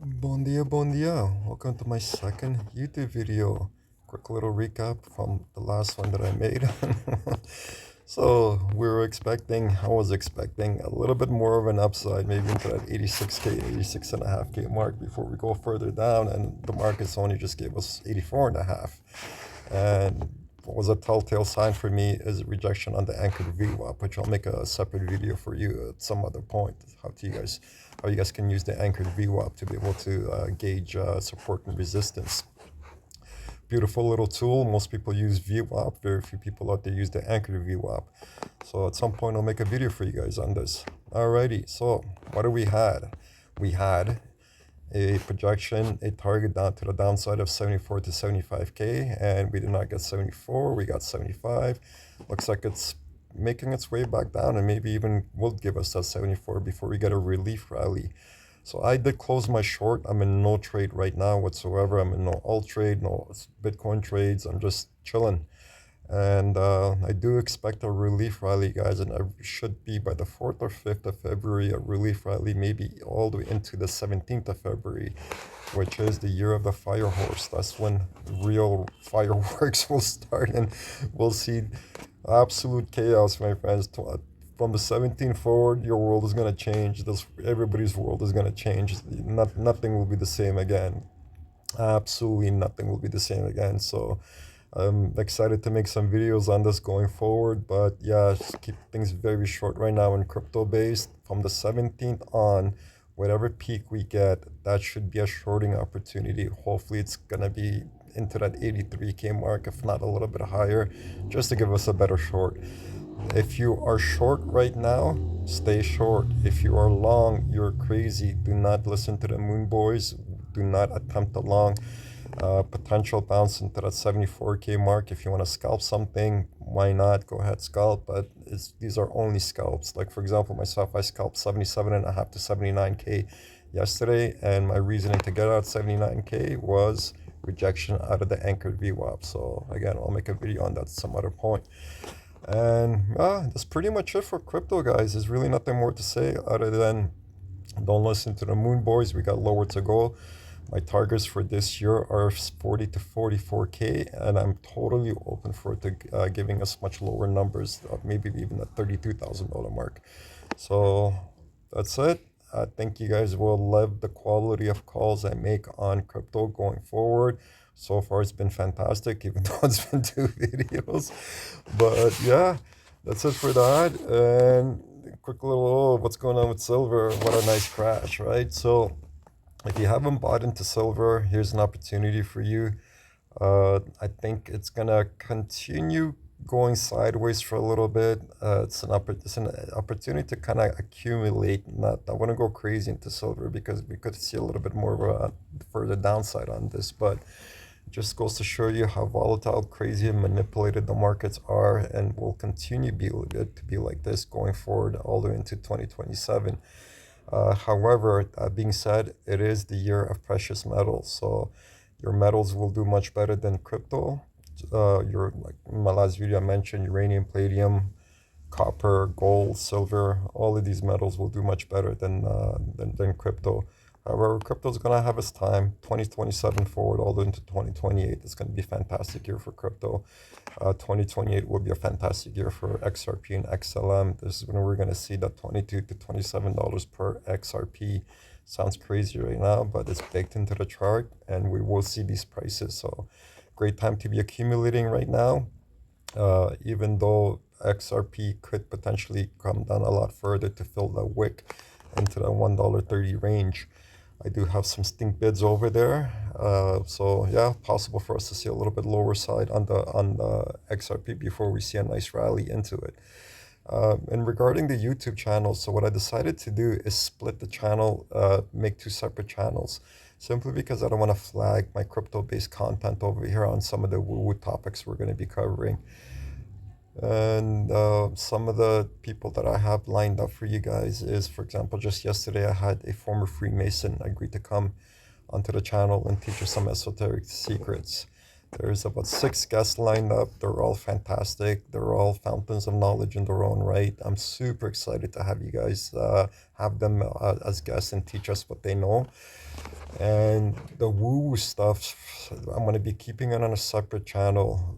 Bon dia. Welcome to my second YouTube video. Quick little recap from the last one that I made. So I was expecting a little bit more of an upside, maybe into that 86K, 86.5K mark before we go further down. And the markets only just gave us 84.5. And what was a telltale sign for me is a rejection on the anchored VWAP, which I'll make a separate video for you at some other point. How you guys can use the anchored VWAP to be able to gauge support and resistance. Beautiful little tool. Most people use VWAP. Very few people out there use the anchored VWAP. So at some point I'll make a video for you guys on this. Alrighty. So what do we had? We had a projection, a target down to the downside of 74 to 75K, and we did not get 74, we got 75. Looks like it's making its way back down and maybe even will give us that 74 before we get a relief rally. So I did close my short. I'm in no trade right now whatsoever. I'm in no alt trade, no Bitcoin trades. I'm just chilling. And I do expect a relief rally, guys, and it should be by the 4th or 5th of February, a relief rally, maybe all the way into the 17th of February, which is the year of the fire horse. That's when real fireworks will start, and we'll see absolute chaos, my friends. From the 17th forward, your world is going to change. Everybody's world is going to change. Nothing will be the same again. Absolutely nothing will be the same again. So I'm excited to make some videos on this going forward, but yeah, just keep things very short right now in crypto based. From the 17th on, whatever peak we get, that should be a shorting opportunity. Hopefully it's gonna be into that 83K mark, if not a little bit higher, just to give us a better short. If you are short right now, stay short. If you are long, you're crazy. Do not listen to the moon boys. Do not attempt a long. Potential bounce into that 74K mark. If you want to scalp something, why not? Go ahead, scalp. But these are only scalps. Like, for example, myself, I scalped 77.5 to 79K yesterday, and my reasoning to get out 79K was rejection out of the anchored VWAP. So again, I'll make a video on that at some other point. And that's pretty much it for crypto, guys. There's really nothing more to say other than don't listen to the moon boys. We got lower to go. My targets for this year are 40 to 44K, and I'm totally open for it to giving us much lower numbers, maybe even a $32,000 mark. So that's it. I think you guys will love the quality of calls I make on crypto going forward. So far, it's been fantastic, even though it's been two videos. But yeah, that's it for that. And quick little, what's going on with silver? What a nice crash, right? So if you haven't bought into silver, here's an opportunity for you. I think it's gonna continue going sideways for a little bit. It's an opportunity to kind of accumulate. Not I want to go crazy into silver because we could see a little bit more of a further downside on this, but it just goes to show you how volatile, crazy, and manipulated the markets are, and will continue to be like this going forward all the way into 2027. However, that being said, it is the year of precious metals, so your metals will do much better than crypto. Your like in my last video, I mentioned uranium, palladium, copper, gold, silver. All of these metals will do much better than crypto. However, crypto is gonna have its time. 2027 forward, all the way into 2028. It's gonna be a fantastic year for crypto. 2028 will be a fantastic year for XRP and XLM. This is when we're gonna see that $22 to $27 per XRP. Sounds crazy right now, but it's baked into the chart, and we will see these prices. So, great time to be accumulating right now. Even though XRP could potentially come down a lot further to fill the wick into the $1.30 range. I do have some stink bids over there. So yeah, possible for us to see a little bit lower side on the XRP before we see a nice rally into it. And regarding the YouTube channel, so what I decided to do is split the channel, make two separate channels, simply because I don't want to flag my crypto-based content over here on some of the woo-woo topics we're going to be covering. And some of the people that I have lined up for you guys is, for example, just yesterday I had a former Freemason agree to come onto the channel and teach us some esoteric secrets. There's about 6 guests lined up. They're all fantastic. They're all fountains of knowledge in their own right. I'm super excited to have you guys have them as guests and teach us what they know. And the woo stuff, I'm going to be keeping it on a separate channel,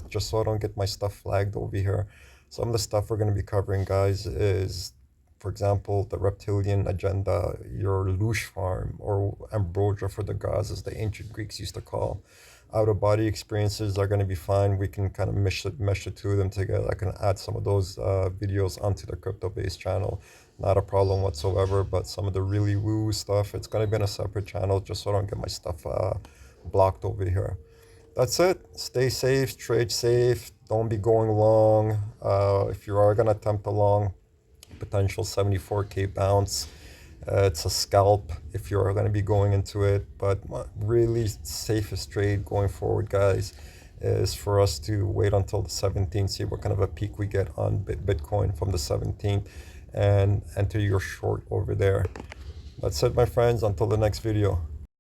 just so I don't get my stuff flagged over here. Some of the stuff we're going to be covering, guys, is, for example, the reptilian agenda, your louche farm, or ambrosia for the gods, as the ancient Greeks used to call. Out of body experiences are going to be fine. We can kind of mesh the two of them together. I can add some of those videos onto the crypto based channel. Not a problem whatsoever. But some of the really woo stuff, it's going to be on a separate channel just so I don't get my stuff blocked over here. That's it. Stay safe, trade safe. Don't be going long. If you are going to attempt a long, potential 74K bounce. It's a scalp if you're going to be going into it, but really safest trade going forward, guys, is for us to wait until the 17th, see what kind of a peak we get on Bitcoin from the 17th, and enter your short over there. That's it, my friends. Until the next video.